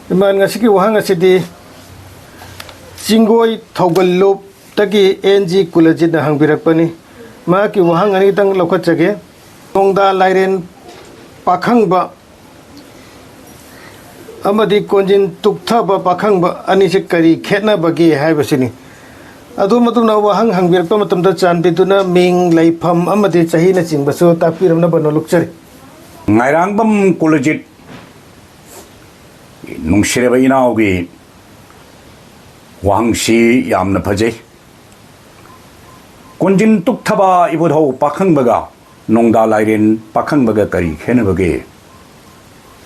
มันงาสิกิวหังงาสิดีจิงโกยทาวกลลูปตะกี้เอ็นจีกุลจิตนะหังบิรักปนีมากิวหังอันนี้ตั้งเราก็จะเกะนงดาไลเรนปักขังบะอามาดีคนจินตุกท่าบะปักขังบะอันนี้จะกรีเขตน่าบะกี้ให้บะสินีอะดูมาตุนาวหังหังบิรักปมาตุนตาจันปิตุนะมิงไลพัมอามาดีจะหินะจิงบะโซตาพิรมนะบะนลุกเชริไงรังบัมกุลจิตนุ่งเชรบอินาโอกีวังชียามนพเจคนจินตุกทบาอิบุธาวปักขังบกานงดาไลเรนปักขังบกกรีเขนบก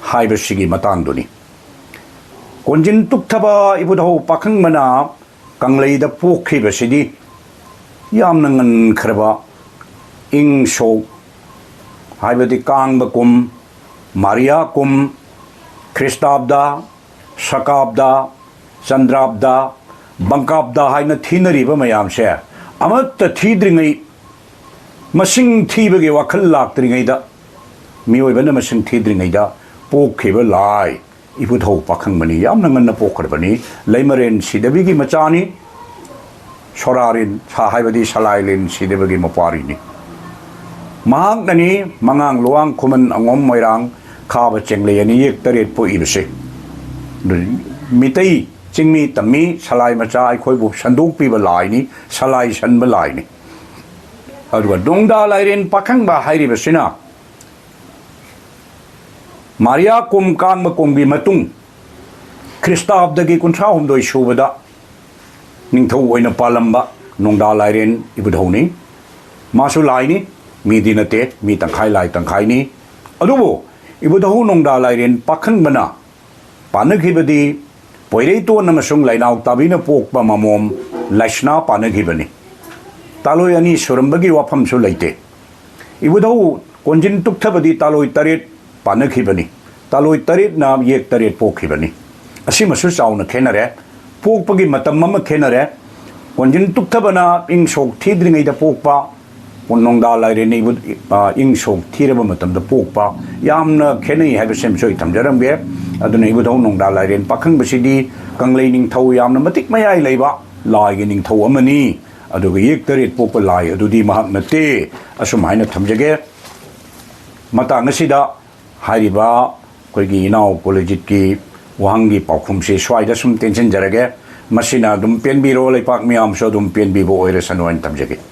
ไฮเบชิกิมาตังดุนีคนจินตุกทบาอิบุธาวปักขังมนากังเลยดพวกขีบสิดียามนังครบะอิงโชไฮเบติกังบกุมมาริยากุมคริสตาบดาสกาบดาจันดราบดาบังคับดาให้นัทีนรีบมายามเช่อามาตทีดริงไงมาสิงทีบกี่ว่าขลักดริงไงดะมีไว้เป็นมาสิงทีดริงไงดะพวกเขบลายอีพุทโธปักขังมันนี่ยามนังนันพวกขรบนี้เลยมาเรียนสิเดบิกิมาจานี่ชรารินชาให้บดีชลายเรียนสิเดบิกิมาปารินีมาร์กนันนี่มังอังลวงคุมันองมมวยรังข้าบเจงเลยนี่ยักตระเด็ดผู้อีบสิมิตรจิงมีแต่มีสลายมาจ่ายคอยบุฉันดูปีบลายนี่สลายฉันบลายนี่เอาดูว่าดงดาไลเรนปักขังบาไฮริบสินะมาริยาคุมกางมาคุมบีมาตุงคริสตาบดกีกุนชาหุมโดยชูบดะนิ่งทูไว้นปาลัมบะดงดาไลเรนอิบุดาวนี่มาสุไลนี่มีดินเตมีตังไข่ไลตังไข่นี่เอาดูบ่อิบุดาวดงดาไลเรนปักขังบนะปานกีบดีปอยเรย์ตัวนำส่งไหลนาวตาบินพวกปะมามอมไลชนาปานกีบนี่ตาลอยอันนี้สุรมบกีว่าพัมสุไลเตอีบุดาวคนจินตุกทบดีตาลอยตระเรดปานกีบนี่ตาลอยตระเรดนามเยกตระเรดพวกกีบนี่อาศัยมาสุดสาวนักเขนเร่พวกปกีมาตัมมัมเขนเร่คนจินตุกทบนาอิงโชกที่ดึงไอ้ตะพวกปะคนนองดาไลเรนบุอิงโชกที่ระบบมาตัมตะพวกปะยามนักเขนให้เป็นเซมช่วยทำจารังเบี้ยอดุนัยบุตรนองดาไลเรนปักขังบสิดีกังเลยนิ่งเทายามนมาติกไม่ใช่เลยบะลายกันนิ่งเทาอมันนี่อดุก็ยึกตระเด็ดพวกลายอดุดีมหักนัตเตอสมัยนัททำจักเกมาต่างกันสิดาหายดีบะคุยกีน่ากุลจิตกีวังกีปอกคุมเสียสวายดัชมเต็นเซนจาระเกมาสินาดุมเปลี่ยนบีโรเลยปักมีอามชอดุมเปลี่ยนบีโบเอเรสันวันทำจักเก